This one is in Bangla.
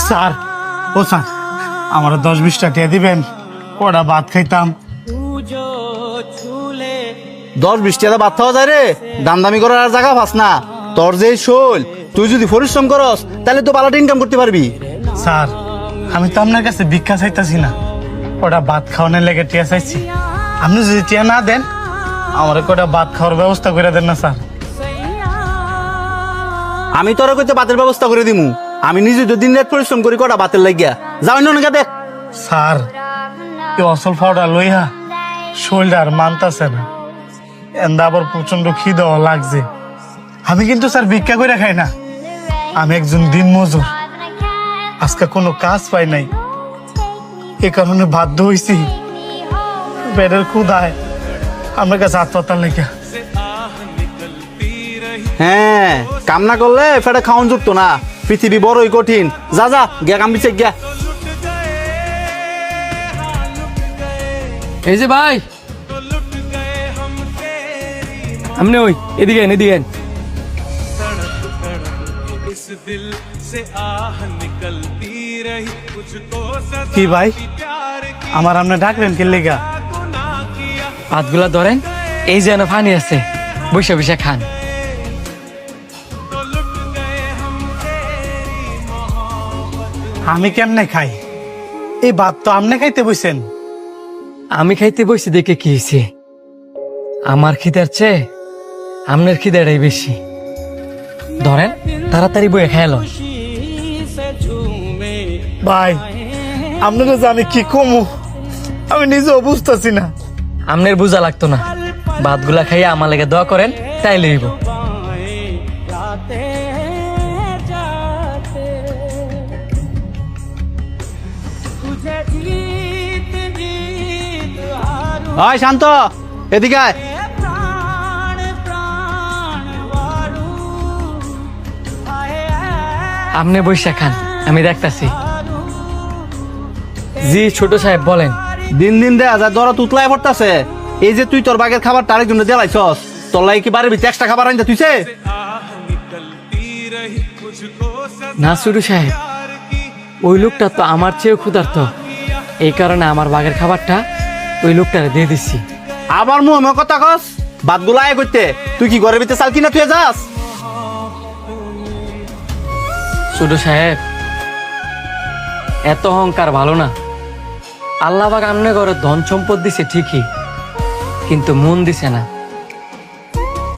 স্যার, ও স্যার, আমার 10-20 টাকা দিবেন, কটা ভাত খাইতাম। 10-20 টাকা ভাত খাওয়া যায় রে? দাম দামি করার আর জায়গা পাস না। তোর যে শৈল, তুই যদি পরিশ্রম করস তাহলে তো ভালো ইনকাম করতে পারবি। স্যার, আমি তো আপনার কাছে ভিক্ষা চাইতাছি না, কটা ভাত খাওয়ানোর লেগে টিয়া চাইছি। আপনি যদি টিয়া না দেন, আমার কটা ভাত খাওয়ার ব্যবস্থা করে দেন না স্যার। আমি তোর কইতে ভাতের ব্যবস্থা করে দিমু। আমি নিজে তো দিন রাত পরিশ্রম করি কটা ভাতের লাগিয়া। যাও অন্য দে। স্যার, এই অসল ফাওটা লইয়া শরীরটা আর মানতাছে না, এন্দা আবার প্রচন্ড খিদাও লাগছে। আমি কিন্তু স্যার ভিক্ষা করে খাই না, আমি একজন দিন মজুর। আজকে কোনো কাজ পাই নাই, এ কারণে বাধ্য হইছি পেটের ক্ষুধায় আমার কাছে হাসপাতাল লেগে। হ্যাঁ, কাম না করলে ফেটে খাওয়ান জুটতো না। পৃথিবী বড়ই কঠিন। যা যা গিয়া কাম বিছে গিয়া। এই যে ভাই, আপনি ওই এদিকে এদিকে। কি ভাই, আমার আপনি ডাকলেন কে লেগা? ভাতগুলা ধরেন, এই যেন পানি আছে, বসে বসে খান। আমি কেমনে খাই? এই ভাত তো আপনি খাইতে বসেন। আমি খাইতে বসে দেখে কি হয়েছে? আমার খিদার চেয়ে আপনার খিদাটাই বেশি। ধরেন, তাড়াতাড়ি বয়ে খেয়াল। ভাই, আপনারা জানি কি কমু, আমি নিজেও বুঝতেছি না। আপনার বোঝা লাগতো না, ভাতগুলা খাইয়া আমার লেগে দোয়া করেন, তাই লইব। হয় শান্ত, এদিকে আয়। আপনি বৈশা খান, আমি দেখতাছি। জি ছোট সাহেব বলেন। দিন দিন দেয়া যায় দরা তুতলায় পড়তাছে। এই যে তুই তোর বাগের খাবার তার জন্য দেলাইছস, তোর লাগে কি বাড়ির ভিতরে এক্সট্রা খাবার আনতে তুইছে? না ছোট সাহেব, ওই লোকটা তো আমার চেয়েও ক্ষুধার্ত, এই কারণে আমার বাগের খাবারটা ওই লোকটারে দিয়ে দিচ্ছি। আবার মুখ কথা কস? ভাতগুলো আয় করতে তুই কি ঘরের ভিতরে চাল কিনা তুই যাস? ছোট সাহেব, এত অহংকার ভালো না। আল্লাহ পাক আমনে ঘরে ধন সম্পদ দিছে ঠিকই, কিন্তু মন দিছে না।